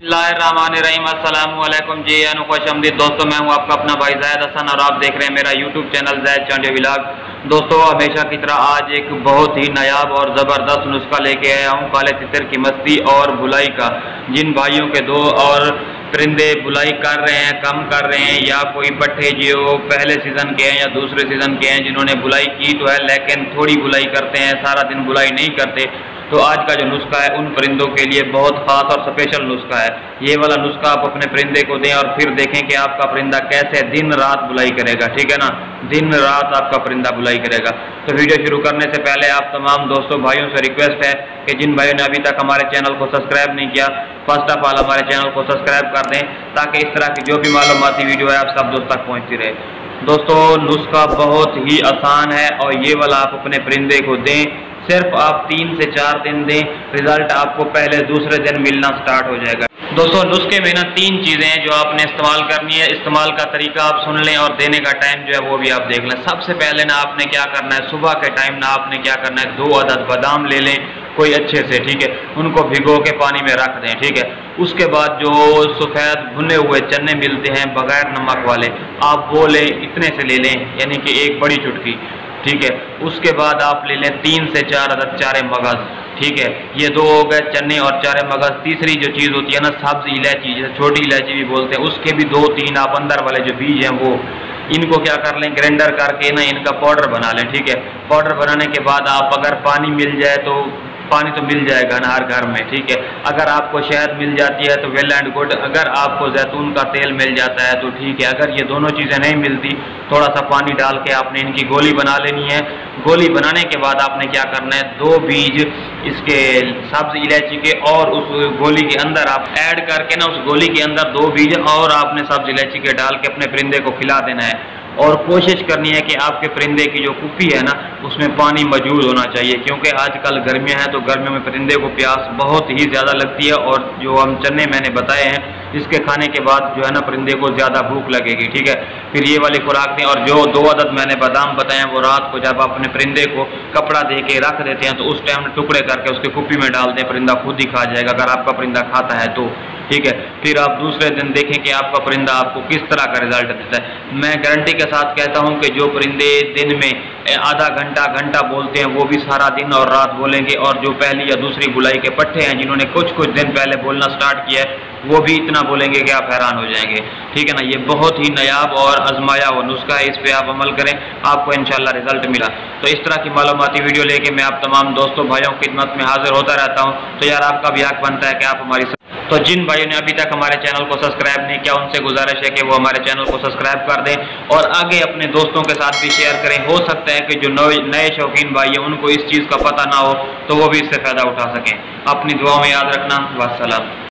बिस्मिल्लाहिर्रहमानिर्रहीम। अस्सलाम वालेकुम जी, खुशआमदीद दोस्तों। मैं हूं आपका अपना भाई ज़ैद हसन और आप देख रहे हैं मेरा यूट्यूब चैनल ज़ैद चांडियो व्लॉग। दोस्तों, हमेशा की तरह आज एक बहुत ही नायाब और ज़बरदस्त नुस्खा लेके आया हूं काले तितर की मस्ती और बुलाई का। जिन भाइयों के दो और परिंदे बुलाई कर रहे हैं, कम कर रहे हैं, या कोई पट्टे जो पहले सीज़न के हैं या दूसरे सीज़न के हैं जिन्होंने बुलाई की तो है लेकिन थोड़ी बुलाई करते हैं, सारा दिन बुलाई नहीं करते, तो आज का जो नुस्खा है उन परिंदों के लिए बहुत ख़ास और स्पेशल नुस्खा है। ये वाला नुस्खा आप अपने परिंदे को दें और फिर देखें कि आपका परिंदा कैसे दिन रात बुलाई करेगा। ठीक है ना, दिन रात आपका परिंदा बुलाई करेगा। तो वीडियो शुरू करने से पहले आप तमाम दोस्तों भाइयों से रिक्वेस्ट है कि जिन भाइयों ने अभी तक हमारे चैनल को सब्सक्राइब नहीं किया, फर्स्ट ऑफ ऑल हमारे चैनल को सब्सक्राइब कर दें ताकि इस तरह की जो भी मालूमाती वीडियो है आप सब दोस्त तक पहुँचती रहे। दोस्तों, नुस्खा बहुत ही आसान है और ये वाला आप अपने परिंदे को दें। सिर्फ आप 3 से 4 दिन दें, रिजल्ट आपको पहले दूसरे दिन मिलना स्टार्ट हो जाएगा। दोस्तों, नुस्खे में ना 3 चीज़ें हैं जो आपने इस्तेमाल करनी है। इस्तेमाल का तरीका आप सुन लें और देने का टाइम जो है वो भी आप देख लें। सबसे पहले ना आपने क्या करना है, सुबह के टाइम ना आपने क्या करना है, 2 अदद बादाम ले लें कोई अच्छे से, ठीक है, उनको भिगो के पानी में रख दें, ठीक है। उसके बाद जो सफ़ेद भुने हुए चने मिलते हैं बगैर नमक वाले, आप वो लें, इतने से ले लें, यानी कि एक बड़ी चुटकी, ठीक है। उसके बाद आप ले लें 3 से 4 अदद चारे मगज़, ठीक है। ये 2 हो गए चने और चारे मगज़। तीसरी जो चीज़ होती है ना, सब्ज़ इलायची, जैसे छोटी इलायची भी बोलते हैं, उसके भी 2-3 आप अंदर वाले जो बीज हैं वो, इनको क्या कर लें, ग्राइंडर करके ना इनका पाउडर बना लें, ठीक है। पाउडर बनाने के बाद आप अगर पानी मिल जाए तो पानी तो मिल जाएगा ना हर घर में, ठीक है। अगर आपको शहद मिल जाती है तो वेल एंड गुड, अगर आपको जैतून का तेल मिल जाता है तो ठीक है। अगर ये दोनों चीज़ें नहीं मिलती, थोड़ा सा पानी डाल के आपने इनकी गोली बना लेनी है। गोली बनाने के बाद आपने क्या करना है, 2 बीज इसके सब्ज इलायची के और उस गोली के अंदर आप ऐड करके ना उस गोली के अंदर 2 बीज और आपने सब्ज इलायची के डाल के अपने परिंदे को खिला देना है। और कोशिश करनी है कि आपके परिंदे की जो कुप्पी है ना उसमें पानी मौजूद होना चाहिए, क्योंकि आजकल गर्मियां हैं तो गर्मियों में परिंदे को प्यास बहुत ही ज़्यादा लगती है। और जो हम चने मैंने बताए हैं, इसके खाने के बाद जो है ना परिंदे को ज़्यादा भूख लगेगी, ठीक है। फिर ये वाली खुराक दें। और जो 2 अदद मैंने बादाम बताए हैं वो रात को जब आप अपने परिंदे को कपड़ा दे के रख देते हैं तो उस टाइम टुकड़े करके उसकी कुप्पी में डाल दें, परिंदा खुद ही खा जाएगा अगर आपका परिंदा खाता है तो, ठीक है। फिर आप दूसरे दिन देखें कि आपका परिंदा आपको किस तरह का रिजल्ट देता है। मैं गारंटी के साथ कहता हूं कि जो परिंदे दिन में आधा घंटा घंटा बोलते हैं वो भी सारा दिन और रात बोलेंगे, और जो पहली या दूसरी बुलाई के पट्टे हैं जिन्होंने कुछ कुछ दिन पहले बोलना स्टार्ट किया है वो भी इतना बोलेंगे कि आप हैरान हो जाएंगे, ठीक है ना। ये बहुत ही नायाब और आजमाया हुआ नुस्खा है, इस पर आप अमल करें, आपको इंशाल्लाह रिजल्ट मिला। तो इस तरह की मालूमाती वीडियो लेके मैं आप तमाम दोस्तों भाइयों की खिदमत में हाजिर होता रहता हूँ। तो यार आपका भी हक बनता है कि आप हमारी, तो जिन भाइयों ने अभी तक हमारे चैनल को सब्सक्राइब नहीं किया उनसे गुजारिश है कि वो हमारे चैनल को सब्सक्राइब कर दें और आगे अपने दोस्तों के साथ भी शेयर करें। हो सकता है कि जो नए शौकीन भाई हैं उनको इस चीज़ का पता ना हो तो वो भी इससे फ़ायदा उठा सकें। अपनी दुआओं में याद रखना। वस्सलाम।